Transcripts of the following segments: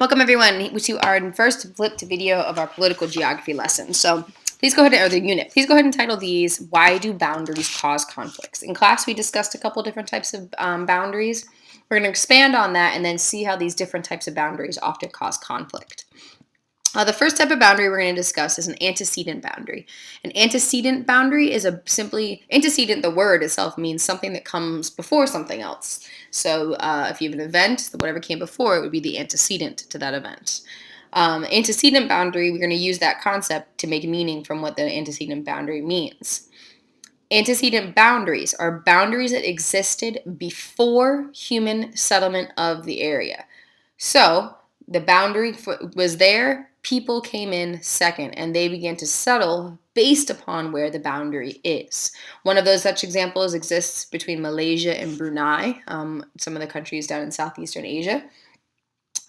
Welcome everyone to our first flipped video of our political geography lesson. So please go ahead or the unit. Please go ahead and title these, Why Do Boundaries Cause Conflicts? In class, we discussed a couple different types of boundaries. We're going to expand on that and then see how these different types of boundaries often cause conflict. The first type of boundary we're going to discuss is an antecedent boundary. An antecedent boundary is antecedent, the word itself means something that comes before something else. So if you have an event, whatever came before it would be the antecedent to that event. Antecedent boundary, we're going to use that concept to make meaning from what the antecedent boundary means. Antecedent boundaries are boundaries that existed before human settlement of the area. So the boundary was there, people came in second, and they began to settle based upon where the boundary is. One of those such examples exists between Malaysia and Brunei, some of the countries down in Southeastern Asia.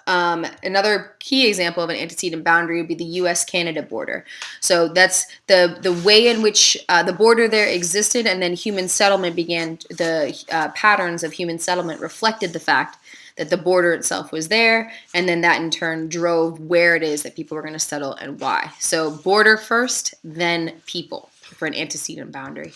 Another key example of an antecedent boundary would be the U.S.-Canada border. So that's the way in which the border there existed, and then human settlement began. The patterns of human settlement reflected the fact that the border itself was there, and then that in turn drove where it is that people were going to settle and why. So border first, then people for an antecedent boundary.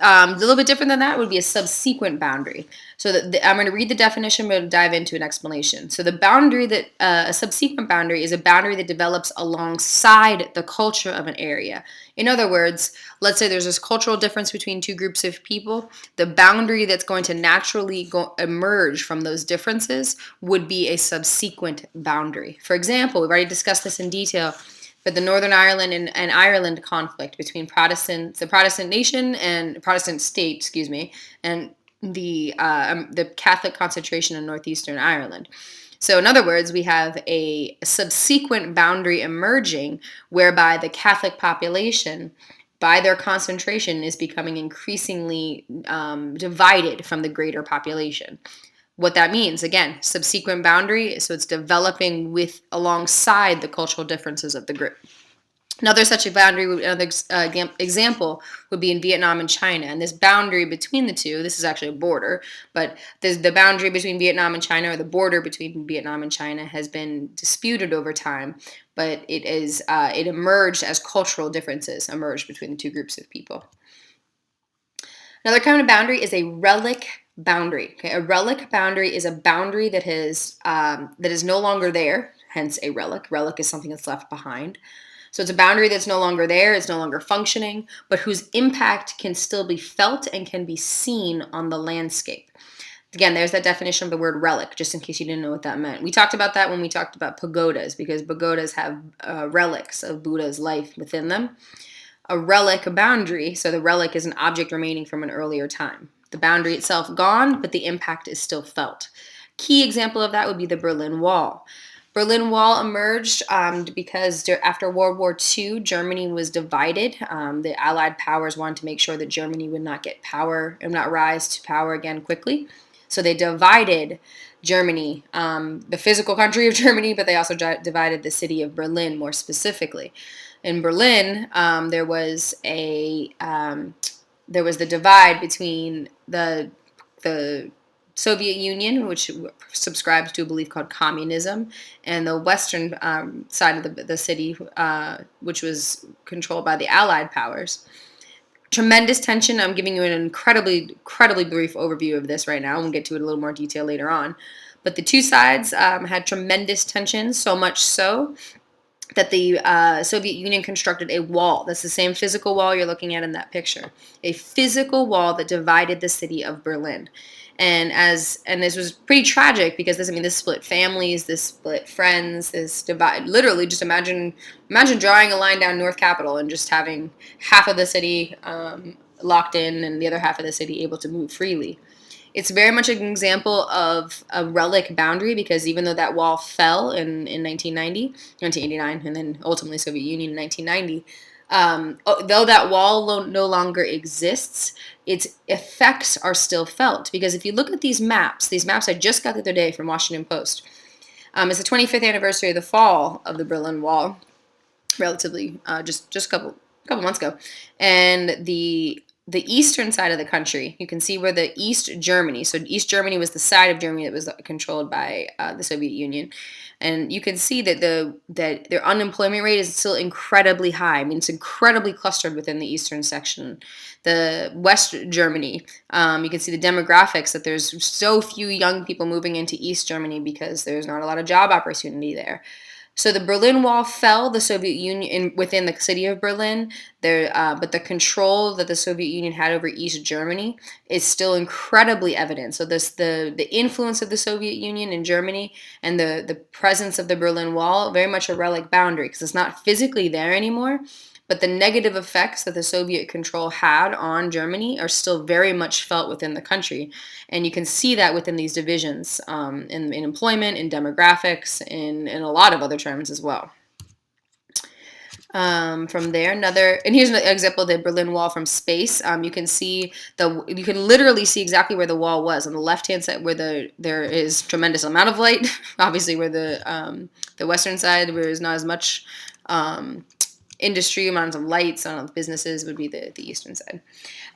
A little bit different than that would be a subsequent boundary. So I'm going to read the definition, but dive into an explanation. So the boundary that a subsequent boundary is a boundary that develops alongside the culture of an area. In other words, let's say there's this cultural difference between two groups of people. The boundary that's going to naturally emerge from those differences would be a subsequent boundary. For example, we've already discussed this in detail. But the Northern Ireland and Ireland conflict between the Protestant nation and Protestant state, and the Catholic concentration in northeastern Ireland. So in other words, we have a subsequent boundary emerging whereby the Catholic population, by their concentration, is becoming increasingly divided from the greater population. What that means, again, subsequent boundary, so it's developing alongside the cultural differences of the group. Another such a boundary, another example would be in Vietnam and China. And this boundary between the two, this is actually a border, but the boundary between Vietnam and China, or the border between Vietnam and China, has been disputed over time. But it emerged as cultural differences emerged between the two groups of people. Another kind of boundary is a relic boundary. Okay? A relic boundary is a boundary that is no longer there, hence a relic. Relic is something that's left behind. So it's a boundary that's no longer there, it's no longer functioning, but whose impact can still be felt and can be seen on the landscape. Again, there's that definition of the word relic, just in case you didn't know what that meant. We talked about that when we talked about pagodas, because pagodas have relics of Buddha's life within them. A relic, a boundary, so the relic is an object remaining from an earlier time. The boundary itself gone, but the impact is still felt. Key example of that would be the Berlin Wall. Berlin Wall emerged because after World War II, Germany was divided. The Allied powers wanted to make sure that Germany would not get power and not rise to power again quickly. So they divided Germany, the physical country of Germany, but they also divided the city of Berlin more specifically. In Berlin, there was the divide between the Soviet Union, which subscribed to a belief called communism, and the western side of the city, which was controlled by the Allied powers. Tremendous tension. I'm giving you an incredibly brief overview of this right now. We'll get to it in a little more detail later on. But the two sides had tremendous tension, so much so that the Soviet Union constructed a wall. That's the same physical wall you're looking at in that picture. A physical wall that divided the city of Berlin. And this was pretty tragic because this split families, this split friends, this divide. Literally, just imagine drawing a line down North Capitol and just having half of the city locked in and the other half of the city able to move freely. It's very much an example of a relic boundary because even though that wall fell in 1989, and then ultimately Soviet Union in 1990, though that wall no longer exists, its effects are still felt. Because if you look at these maps I just got the other day from Washington Post, it's the 25th anniversary of the fall of the Berlin Wall, relatively just a couple months ago, and the eastern side of the country, you can see where the East Germany, so East Germany was the side of Germany that was controlled by the Soviet Union, and you can see that that their unemployment rate is still incredibly high. I mean, it's incredibly clustered within the eastern section. The West Germany, you can see the demographics, that there's so few young people moving into East Germany because there's not a lot of job opportunity there. So the Berlin Wall fell, the Soviet Union within the city of Berlin. But the control that the Soviet Union had over East Germany is still incredibly evident. So the influence of the Soviet Union in Germany and the presence of the Berlin Wall, very much a relic boundary, because it's not physically there anymore. But the negative effects that the Soviet control had on Germany are still very much felt within the country. And you can see that within these divisions, in employment, in demographics, in a lot of other terms as well. From there, and here's an example of the Berlin Wall from space. You can literally see exactly where the wall was on the left-hand side, where there is tremendous amount of light. Obviously, where the western side, where there's not as much industry, amounts of lights on businesses, would be the eastern side.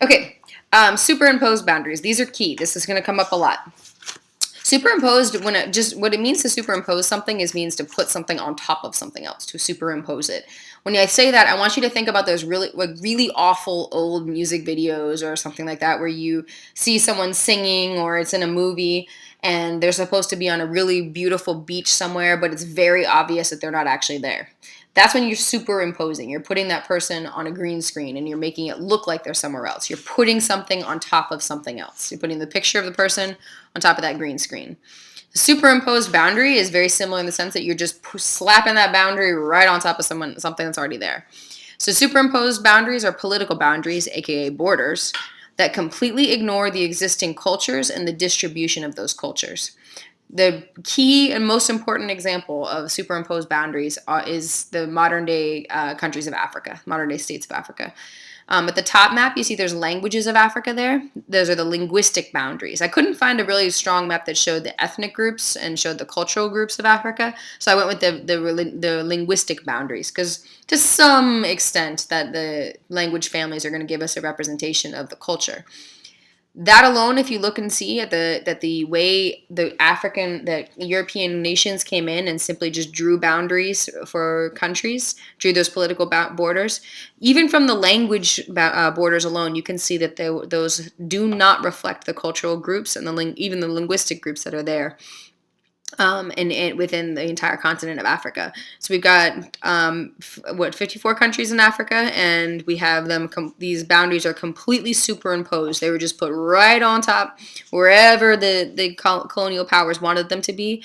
Okay, superimposed boundaries. These are key. This is going to come up a lot. Superimposed, what it means to superimpose something means to put something on top of something else, to superimpose it. When I say that, I want you to think about those really awful old music videos or something like that, where you see someone singing, or it's in a movie and they're supposed to be on a really beautiful beach somewhere, but it's very obvious that they're not actually there. That's when you're superimposing. You're putting that person on a green screen and you're making it look like they're somewhere else. You're putting something on top of something else. You're putting the picture of the person on top of that green screen. The superimposed boundary is very similar in the sense that you're just slapping that boundary right on top of something that's already there. So superimposed boundaries are political boundaries, aka borders, that completely ignore the existing cultures and the distribution of those cultures. The key and most important example of superimposed boundaries is the modern day countries of Africa, modern day states of Africa. At the top map, you see there's languages of Africa there. Those are the linguistic boundaries. I couldn't find a really strong map that showed the ethnic groups and showed the cultural groups of Africa, so I went with the linguistic boundaries, because to some extent that the language families are going to give us a representation of the culture. That alone, if you look and see at the way the European nations came in and simply just drew boundaries for countries, drew those political borders, even from the language borders alone, you can see that those do not reflect the cultural groups and even the linguistic groups that are there. And within the entire continent of Africa. So we've got 54 countries in Africa, and we have them. These boundaries are completely superimposed. They were just put right on top wherever the colonial powers wanted them to be.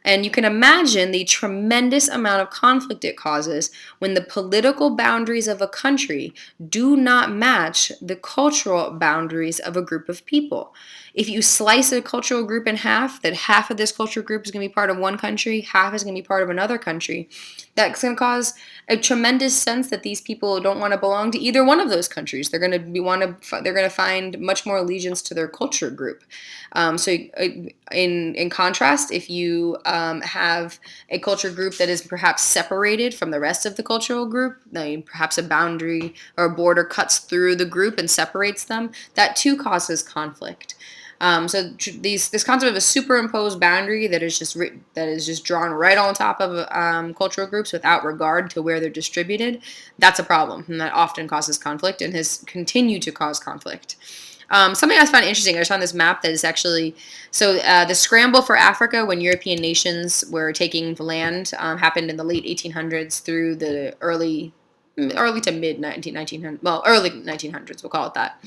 And you can imagine the tremendous amount of conflict it causes when the political boundaries of a country do not match the cultural boundaries of a group of people. If you slice a cultural group in half, that half of this cultural group is going to be part of one country, half is going to be part of another country, that's going to cause a tremendous sense that these people don't want to belong to either one of those countries. They're going to find much more allegiance to their culture group. So in contrast, if you have a culture group that is perhaps separated from the rest of the cultural group, perhaps a boundary or a border cuts through the group and separates them, that too causes conflict. So this concept of a superimposed boundary that is just drawn right on top of cultural groups without regard to where they're distributed, that's a problem, and that often causes conflict and has continued to cause conflict. Something I found interesting, I just found this map that is actually, the scramble for Africa when European nations were taking land happened in the late 1800s through the early to mid 1900s, well, early 1900s, we'll call it that.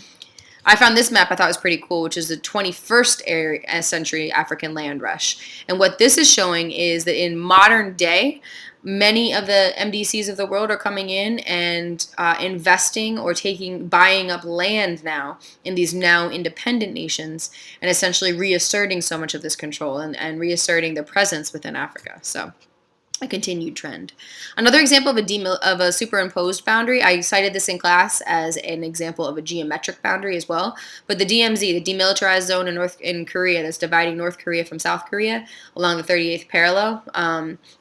I found this map I thought was pretty cool, which is the 21st century African land rush. And what this is showing is that in modern day, many of the MDCs of the world are coming in and investing or buying up land now in these now independent nations, and essentially reasserting so much of this control and reasserting their presence within Africa. So a continued trend. Another example of a superimposed boundary, I cited this in class as an example of a geometric boundary as well, but the DMZ, the demilitarized zone in Korea that's dividing North Korea from South Korea along the 38th parallel,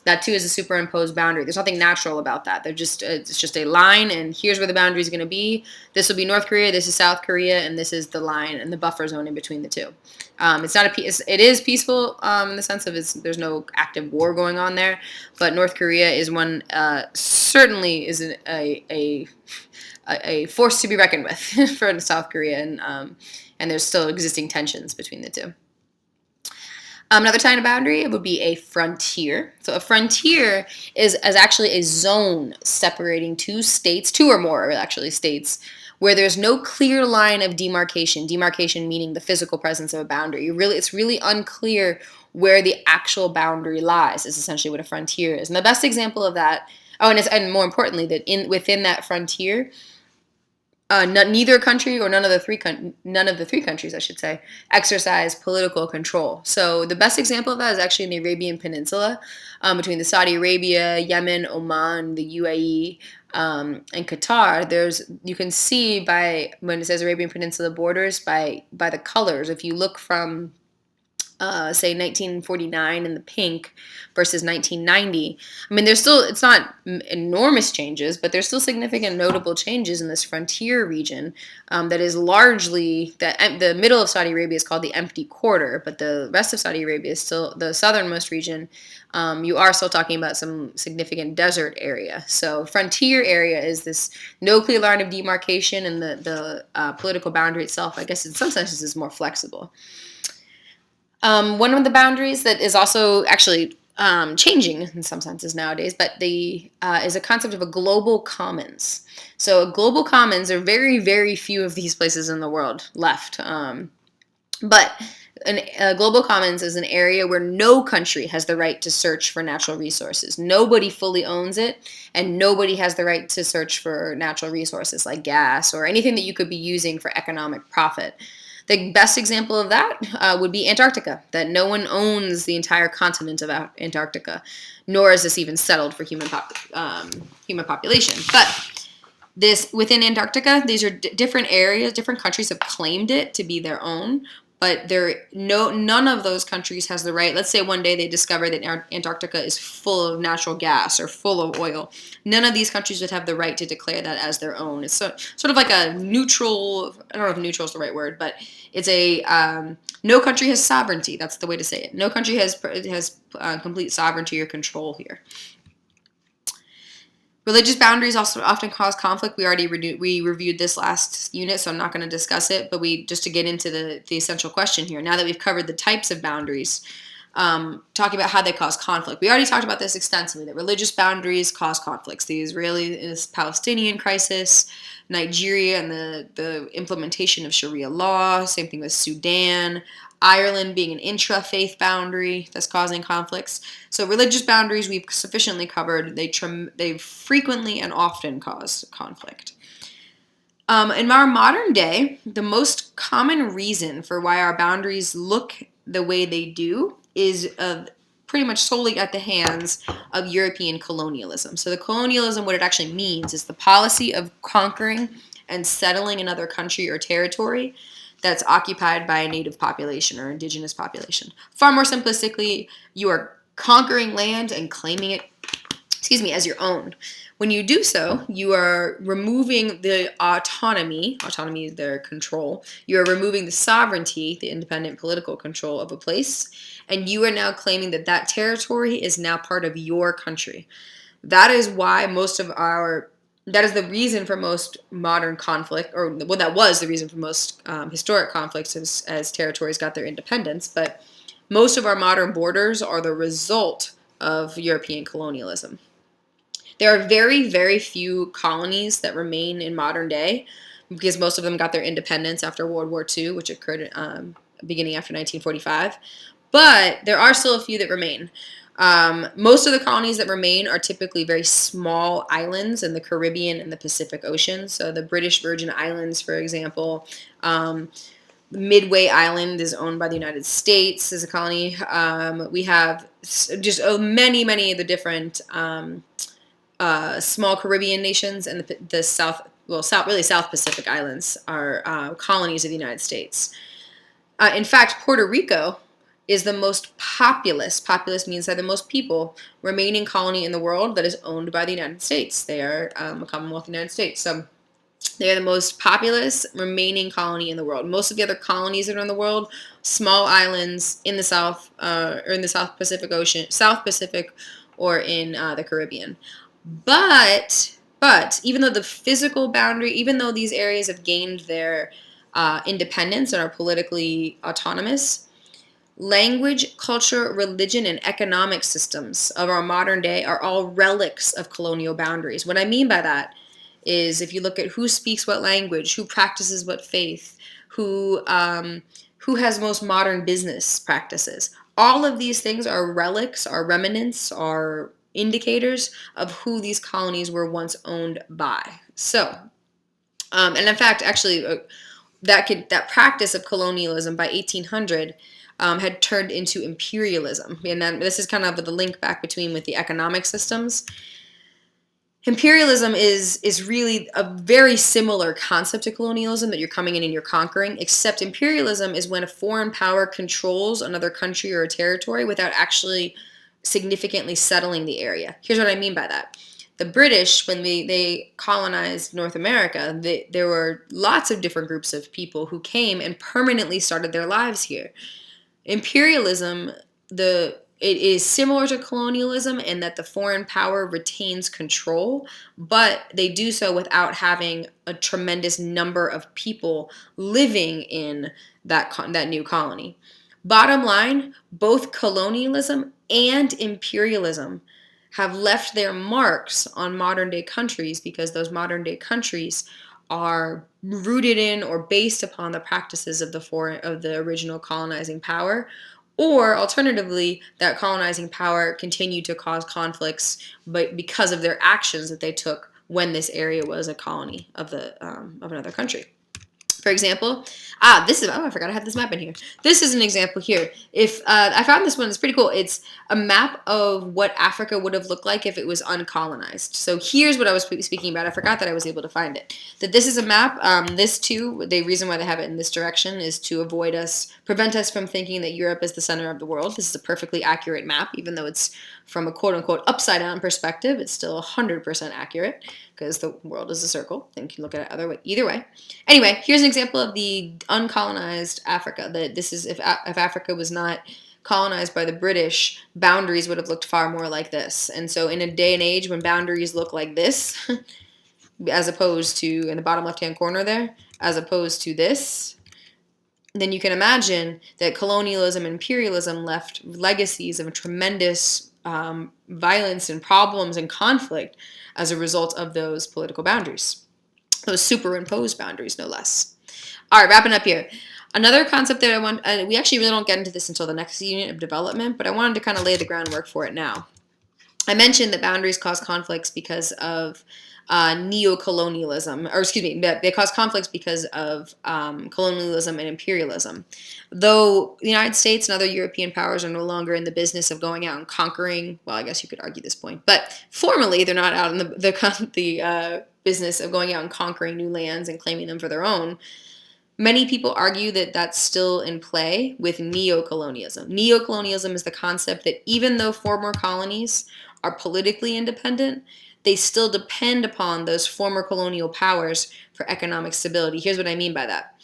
that too is a superimposed boundary. There's nothing natural about that. It's just a line, and here's where the boundary is going to be. This will be North Korea, this is South Korea, and this is the line and the buffer zone in between the two. It is peaceful in the sense of there's no active war going on there, but North Korea is certainly is a force to be reckoned with for South Korea, and there's still existing tensions between the two. Another kind of boundary would be a frontier. So a frontier is actually a zone separating two or more actually states, where there's no clear line of demarcation. Demarcation meaning the physical presence of a boundary. It's really unclear where the actual boundary lies, is essentially what a frontier is. And the best example of that, and more importantly, that within that frontier, neither country or none of the three countries, I should say, exercise political control. So the best example of that is actually in the Arabian Peninsula, between the Saudi Arabia, Yemen, Oman, the UAE, and Qatar. You can see when it says Arabian Peninsula borders by the colors. If you look from say 1949 in the pink versus 1990. I mean, it's not enormous changes, but there's still significant notable changes in this frontier region that is largely, the middle of Saudi Arabia is called the empty quarter, but the rest of Saudi Arabia is still the southernmost region. You are still talking about some significant desert area. So frontier area is this no clear line of demarcation, and the political boundary itself, I guess in some senses, is more flexible. One of the boundaries that is also actually changing in some senses nowadays, but is a concept of a global commons. So a global commons, there are very, very few of these places in the world left. But a global commons is an area where no country has the right to search for natural resources. Nobody fully owns it, and nobody has the right to search for natural resources like gas or anything that you could be using for economic profit. The best example of that would be Antarctica, that no one owns the entire continent of Antarctica, nor is this even settled for human population. But within Antarctica, these are different areas, different countries have claimed it to be their own, but none of those countries has the right. Let's say one day they discover that Antarctica is full of natural gas or full of oil. None of these countries would have the right to declare that as their own. It's sort of like a neutral, I don't know if neutral is the right word, but it's no country has sovereignty. That's the way to say it. No country has complete sovereignty or control here. Religious boundaries also often cause conflict. We reviewed this last unit, so I'm not going to discuss it, but just to get into the essential question here, now that we've covered the types of boundaries, talking about how they cause conflict. We already talked about this extensively, that religious boundaries cause conflicts. The Israeli-Palestinian crisis, Nigeria and the implementation of Sharia law, same thing with Sudan, Ireland being an intra-faith boundary that's causing conflicts. So religious boundaries we've sufficiently covered. They frequently and often cause conflict. In our modern day, the most common reason for why our boundaries look the way they do is pretty much solely at the hands of European colonialism. So the colonialism, what it actually means is the policy of conquering and settling another country or territory that's occupied by a native population or indigenous population. Far more simplistically, you are conquering land and claiming it, as your own. When you do so, you are removing the autonomy is their control. You are removing the sovereignty, the independent political control of a place, and you are now claiming that territory is now part of your country. That is why that is the reason for most modern conflict, that was the reason for most historic conflicts as territories got their independence, but most of our modern borders are the result of European colonialism. There are very, very few colonies that remain in modern day because most of them got their independence after World War II, which occurred beginning after 1945. But there are still a few that remain. Most of the colonies that remain are typically very small islands in the Caribbean and the Pacific Ocean. So the British Virgin Islands, for example, Midway Island is owned by the United States as a colony. We have just many of the different small Caribbean nations, and the South Pacific Islands are colonies of the United States. In fact, Puerto Rico is the most populous means that the most people, remaining colony in the world that is owned by the United States. They are a Commonwealth of the United States. So they are the most populous remaining colony in the world. Most of the other colonies that are in the world, small islands in the South, or in the South Pacific Ocean, South Pacific, or in the Caribbean. But even though the physical boundary, even though these areas have gained their independence and are politically autonomous, language, culture, religion, and economic systems of our modern day are all relics of colonial boundaries. What I mean by that is, if you look at who speaks what language, who practices what faith, who has most modern business practices, all of these things are relics, are remnants, are indicators of who these colonies were once owned by. So, and in fact, actually, that practice of colonialism by 1800 had turned into imperialism. And then this is kind of the link back between with the economic systems. Imperialism is really a very similar concept to colonialism, that you're coming in and you're conquering, except imperialism is when a foreign power controls another country or a territory without actually significantly settling the area. Here's what I mean by that. The British, when they colonized North America, there were lots of different groups of people who came and permanently started their lives here. Imperialism, it is similar to colonialism in that the foreign power retains control, but they do so without having a tremendous number of people living in that new colony. Bottom line, both colonialism and imperialism have left their marks on modern day countries, because those modern day countries are rooted in or based upon the practices of the original colonizing power. Or alternatively, that colonizing power continued to cause conflicts, but because of their actions that they took when this area was a colony of another country. For example, I forgot I had this map in here. This is an example here. If I found this one, it's pretty cool. It's a map of what Africa would have looked like if it was uncolonized. So here's what I was speaking about. I forgot that I was able to find it. That this is a map. This too, the reason why they have it in this direction is to prevent us from thinking that Europe is the center of the world. This is a perfectly accurate map, even though it's from a quote-unquote upside-down perspective. It's still 100% accurate, because the world is a circle. I think you can look at it either way. Anyway, here's an example of the uncolonized Africa. This is if Africa was not colonized by the British, boundaries would have looked far more like this. And so in a day and age when boundaries look like this, as opposed to, in the bottom left-hand corner there, as opposed to this, then you can imagine that colonialism and imperialism left legacies of tremendous violence and problems and conflict as a result of those political boundaries, those superimposed boundaries, no less. All right, wrapping up here. Another concept that I want, we actually really don't get into this until the next unit of development, but I wanted to kind of lay the groundwork for it now. I mentioned that boundaries cause conflicts because of neocolonialism, or excuse me, they cause conflicts because of colonialism and imperialism. Though the United States and other European powers are no longer in the business of going out and conquering, well, I guess you could argue this point, but formally they're not out in the business of going out and conquering new lands and claiming them for their own. Many people argue that that's still in play with neocolonialism. Neocolonialism is the concept that even though former colonies are politically independent, they still depend upon those former colonial powers for economic stability. Here's what I mean by that.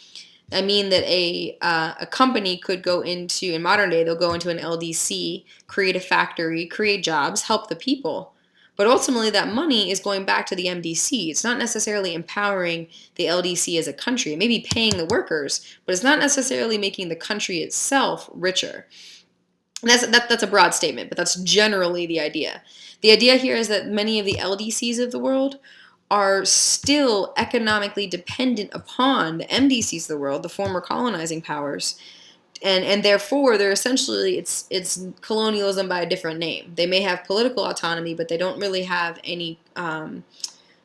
I mean that a company could go into, in modern day, they'll go into an LDC, create a factory, create jobs, help the people. But ultimately, that money is going back to the MDC. It's not necessarily empowering the LDC as a country. It may be paying the workers, but it's not necessarily making the country itself richer. And that's a broad statement, but that's generally the idea. The idea here is that many of the LDCs of the world are still economically dependent upon the MDCs of the world, the former colonizing powers, and therefore they're essentially, it's colonialism by a different name. They may have political autonomy, but they don't really have any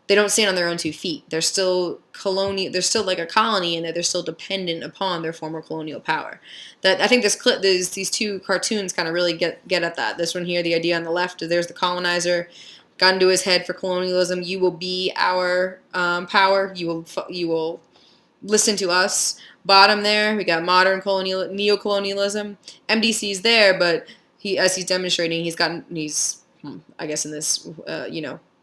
they don't stand on their own 2 feet. They're still they're still like a colony, and that they're still dependent upon their former colonial power. That I think these 2 cartoons kind of really get at that. This one here, the idea on the left, there's the colonizer, gun to his head for colonialism. You will be our power. You will listen to us. Bottom there, we got modern neocolonialism. MDC's there, but as he's demonstrating, he's I guess in this,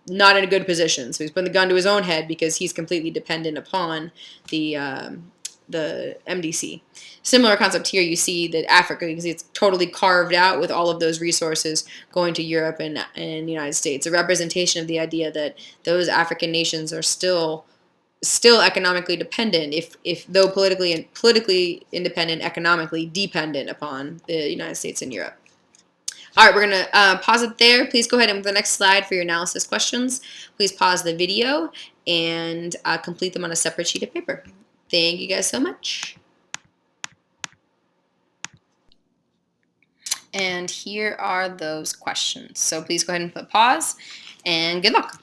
not in a good position. So he's putting the gun to his own head because he's completely dependent upon the MDC. Similar concept here. You see that Africa, because it's totally carved out with all of those resources going to Europe and the United States. A representation of the idea that those African nations are still economically dependent, if though politically independent, economically dependent upon the United States and Europe. All right, we're going to pause it there. Please go ahead and the next slide for your analysis questions. Please pause the video and complete them on a separate sheet of paper. Thank you guys so much. And here are those questions. So please go ahead and put pause, and good luck.